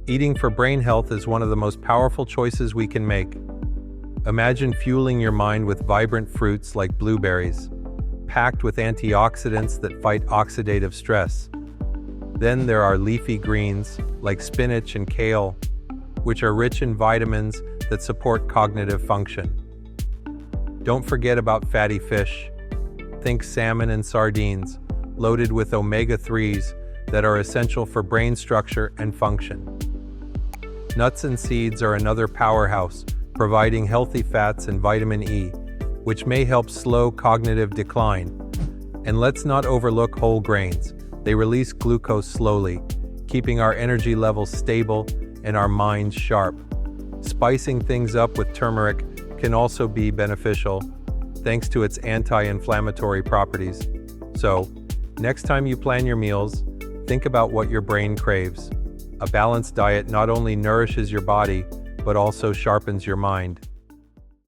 Eating for brain health is one of the most powerful choices we can make. Imagine fueling your mind with vibrant fruits like blueberries, packed with antioxidants that fight oxidative stress. Then there are leafy greens like spinach and kale, which are rich in vitamins that support cognitive function. Don't forget about fatty fish. Think salmon and sardines, loaded with omega-3s that are essential for brain structure and function. Nuts and seeds are another powerhouse, providing healthy fats and vitamin E, which may help slow cognitive decline. And let's not overlook whole grains. They release glucose slowly, keeping our energy levels stable and our minds sharp. Spicing things up with turmeric can also be beneficial, thanks to its anti-inflammatory properties. So, next time you plan your meals, think about what your brain craves. A balanced diet not only nourishes your body, but also sharpens your mind.